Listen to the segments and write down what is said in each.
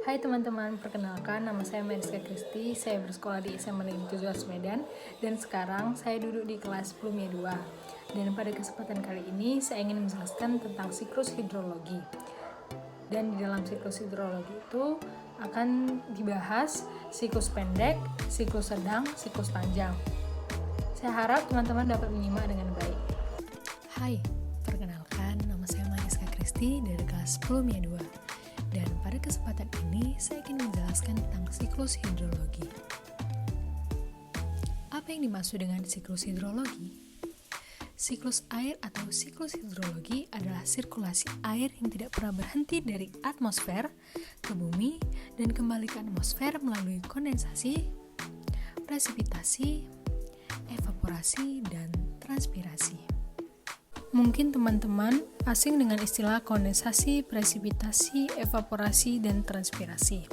Hai teman-teman, perkenalkan nama saya Mariska Kristi. Saya bersekolah di SMA Negeri 17 Medan dan sekarang saya duduk di kelas 10 2. Dan pada kesempatan kali ini saya ingin menjelaskan tentang siklus hidrologi. Dan di dalam siklus hidrologi itu akan dibahas siklus pendek, siklus sedang, siklus panjang. Saya harap teman-teman dapat menyimak dengan baik. Hai, perkenalkan nama saya Mariska Kristi dari kelas 10 2. Dan pada kesempatan ini saya ingin menjelaskan tentang siklus hidrologi. Apa yang dimaksud dengan siklus hidrologi? Siklus air atau siklus hidrologi adalah sirkulasi air yang tidak pernah berhenti dari atmosfer ke bumi dan kembali ke atmosfer melalui kondensasi, presipitasi, evaporasi, dan transpirasi. Mungkin teman-teman asing dengan istilah kondensasi, presipitasi, evaporasi, dan transpirasi.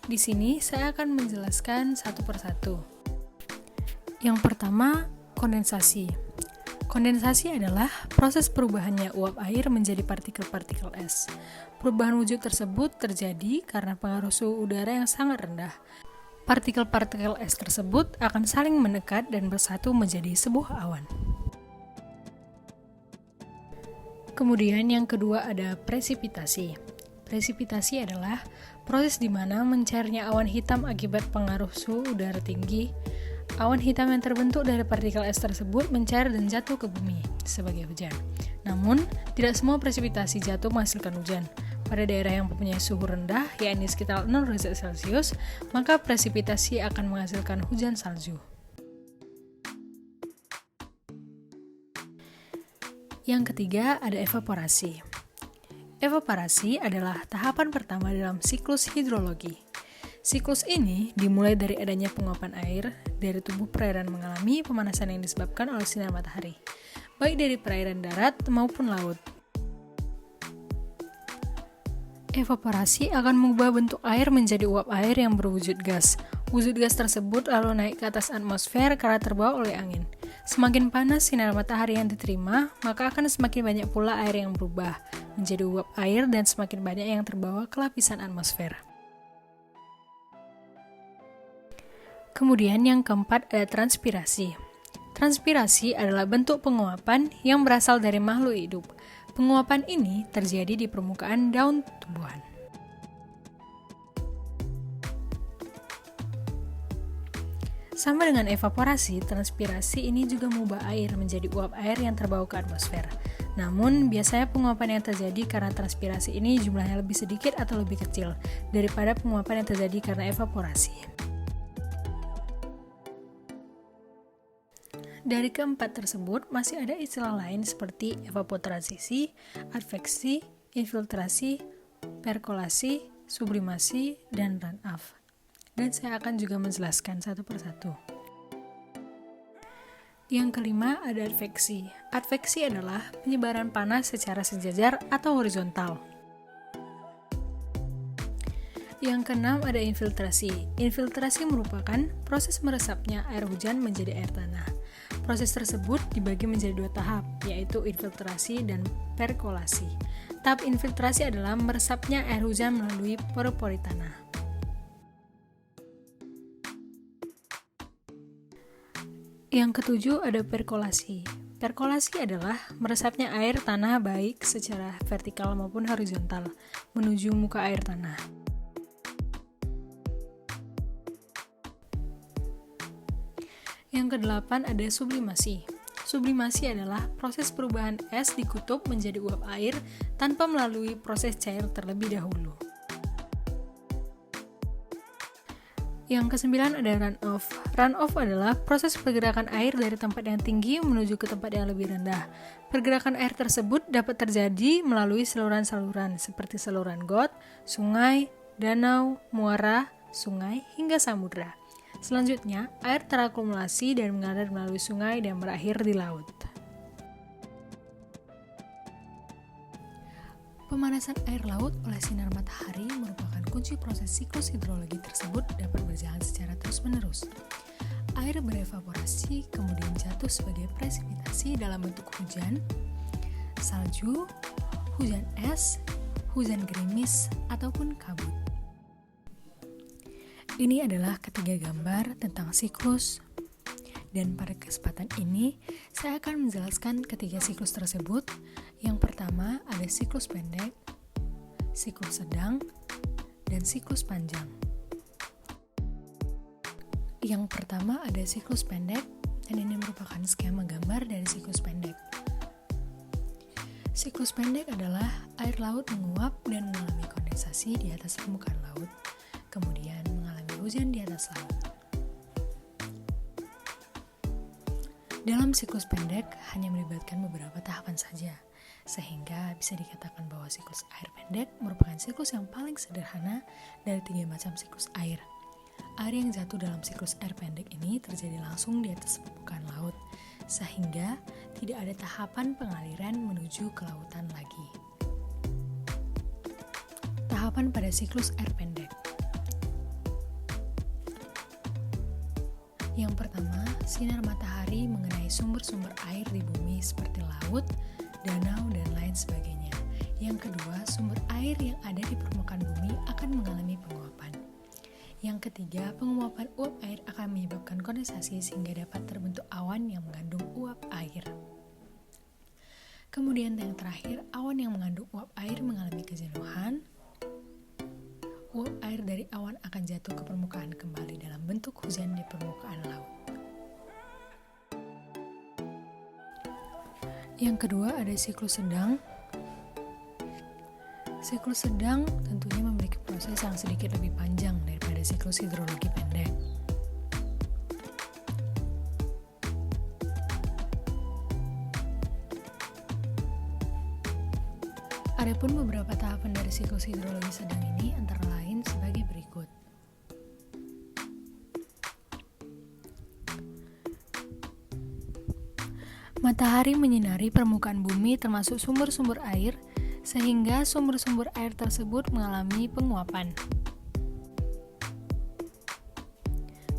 Di sini saya akan menjelaskan satu persatu. Yang pertama, kondensasi. Kondensasi adalah proses perubahannya uap air menjadi partikel-partikel es. Perubahan wujud tersebut terjadi karena pengaruh suhu udara yang sangat rendah. Partikel-partikel es tersebut akan saling mendekat dan bersatu menjadi sebuah awan. Kemudian yang kedua ada presipitasi. Presipitasi adalah proses di mana mencairnya awan hitam akibat pengaruh suhu udara tinggi. Awan hitam yang terbentuk dari partikel es tersebut mencair dan jatuh ke bumi sebagai hujan. Namun, tidak semua presipitasi jatuh menghasilkan hujan. Pada daerah yang mempunyai suhu rendah, yakni sekitar 0 derajat Celcius, maka presipitasi akan menghasilkan hujan salju. Yang ketiga ada evaporasi. Evaporasi adalah tahapan pertama dalam siklus hidrologi. Siklus ini dimulai dari adanya penguapan air dari tubuh perairan mengalami pemanasan yang disebabkan oleh sinar matahari, baik dari perairan darat maupun laut. Evaporasi akan mengubah bentuk air menjadi uap air yang berwujud gas. Wujud gas tersebut lalu naik ke atas atmosfer karena terbawa oleh angin. Semakin panas sinar matahari yang diterima, maka akan semakin banyak pula air yang berubah menjadi uap air dan semakin banyak yang terbawa ke lapisan atmosfer. Kemudian yang keempat ada transpirasi. Transpirasi adalah bentuk penguapan yang berasal dari makhluk hidup. Penguapan ini terjadi di permukaan daun tumbuhan. Sama dengan evaporasi, transpirasi ini juga mengubah air menjadi uap air yang terbawa ke atmosfer. Namun, biasanya penguapan yang terjadi karena transpirasi ini jumlahnya lebih sedikit atau lebih kecil daripada penguapan yang terjadi karena evaporasi. Dari keempat tersebut, masih ada istilah lain seperti evapotransisi, adveksi, infiltrasi, perkolasi, sublimasi, dan run-off. Dan saya akan juga menjelaskan satu persatu. Yang kelima ada adveksi. Adveksi adalah penyebaran panas secara sejajar atau horizontal. Yang keenam ada infiltrasi. Infiltrasi merupakan proses meresapnya air hujan menjadi air tanah. Proses tersebut dibagi menjadi dua tahap, yaitu infiltrasi dan perkolasi. Tahap infiltrasi adalah meresapnya air hujan melalui pori-pori tanah. Yang ketujuh ada perkolasi. Perkolasi adalah meresapnya air tanah baik secara vertikal maupun horizontal menuju muka air tanah. Yang kedelapan ada sublimasi. Sublimasi adalah proses perubahan es di kutub menjadi uap air tanpa melalui proses cair terlebih dahulu. Yang kesembilan ada run-off. Run-off adalah proses pergerakan air dari tempat yang tinggi menuju ke tempat yang lebih rendah. Pergerakan air tersebut dapat terjadi melalui saluran-saluran seperti saluran got, sungai, danau, muara, sungai, hingga samudra. Selanjutnya, air terakumulasi dan mengalir melalui sungai dan berakhir di laut. Pemanasan air laut oleh sinar matahari merupakan kunci proses siklus hidrologi tersebut dapat berjalan secara terus-menerus. Air berevaporasi kemudian jatuh sebagai presipitasi dalam bentuk hujan, salju, hujan es, hujan gerimis, ataupun kabut. Ini adalah ketiga gambar tentang siklus, dan pada kesempatan ini saya akan menjelaskan ketiga siklus tersebut. Yang pertama ada siklus pendek, siklus sedang, dan siklus panjang. Yang pertama ada siklus pendek, dan ini merupakan skema gambar dari siklus pendek. Siklus pendek adalah air laut menguap dan mengalami kondensasi di atas permukaan laut, kemudian mengalami hujan di atas laut. Dalam siklus pendek hanya melibatkan beberapa tahapan saja, sehingga bisa dikatakan bahwa siklus air pendek merupakan siklus yang paling sederhana dari 3 macam siklus air. Air yang jatuh dalam siklus air pendek ini terjadi langsung di atas permukaan laut, sehingga tidak ada tahapan pengaliran menuju ke lautan lagi. Tahapan pada siklus air pendek. Yang pertama, sinar matahari mengenai sumber-sumber air di bumi seperti laut, danau, dan lain sebagainya. Yang kedua, sumber air yang ada di permukaan bumi akan mengalami penguapan. Yang ketiga, penguapan uap air akan menyebabkan kondensasi sehingga dapat terbentuk awan yang mengandung uap air. Kemudian yang terakhir, awan yang mengandung uap air mengalami kejenuhan. Uap air dari awan akan jatuh ke permukaan kembali dalam bentuk hujan di permukaan laut. Yang kedua ada siklus sedang. Siklus sedang tentunya memiliki proses yang sedikit lebih panjang daripada siklus hidrologi pendek. Adapun beberapa tahapan dari siklus hidrologi sedang ini antara lain sebagai berikut. Matahari menyinari permukaan bumi termasuk sumber-sumber air, sehingga sumber-sumber air tersebut mengalami penguapan.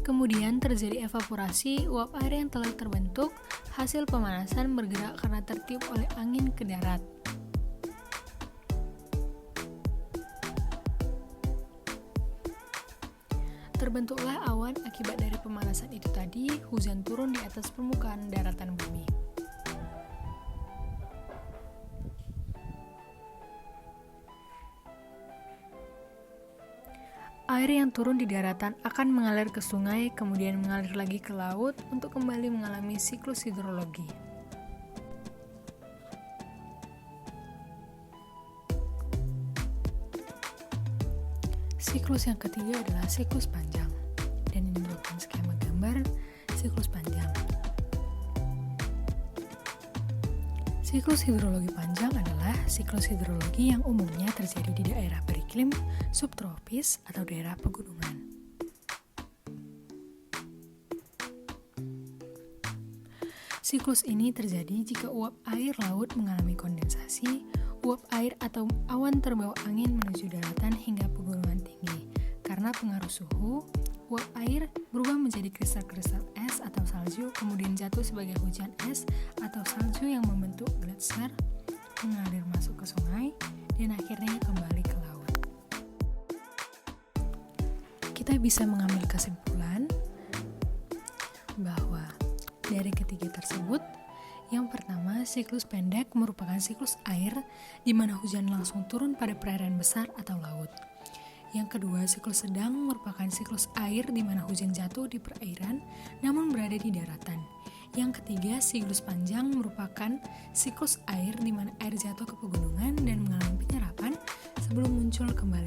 Kemudian terjadi evaporasi, uap air yang telah terbentuk hasil pemanasan bergerak karena tertiup oleh angin ke darat. Terbentuklah awan akibat dari pemanasan itu tadi, hujan turun di atas permukaan daratan bumi. Air yang turun di daratan akan mengalir ke sungai, kemudian mengalir lagi ke laut untuk kembali mengalami siklus hidrologi. Siklus yang ketiga adalah siklus panjang, dan ini merupakan skema gambar siklus panjang. Siklus hidrologi panjang adalah siklus hidrologi yang umumnya terjadi di daerah beriklim subtropis atau daerah pegunungan. Siklus ini terjadi jika uap air laut mengalami kondensasi, uap air atau awan terbawa angin menuju daratan hingga pegunungan tinggi. Karena pengaruh suhu, uap air berubah menjadi kristal-kristal es atau salju, kemudian jatuh sebagai hujan es atau salju yang membentuk gletser, mengalir masuk ke sungai, dan akhirnya kembali ke laut. Kita bisa mengambil kesimpulan bahwa dari ketiga tersebut, yang pertama, siklus pendek merupakan siklus air di mana hujan langsung turun pada perairan besar atau laut. Yang kedua, siklus sedang merupakan siklus air di mana hujan jatuh di perairan namun berada di daratan. Yang ketiga, siklus panjang merupakan siklus air di mana air jatuh ke pegunungan dan mengalami penyerapan sebelum muncul kembali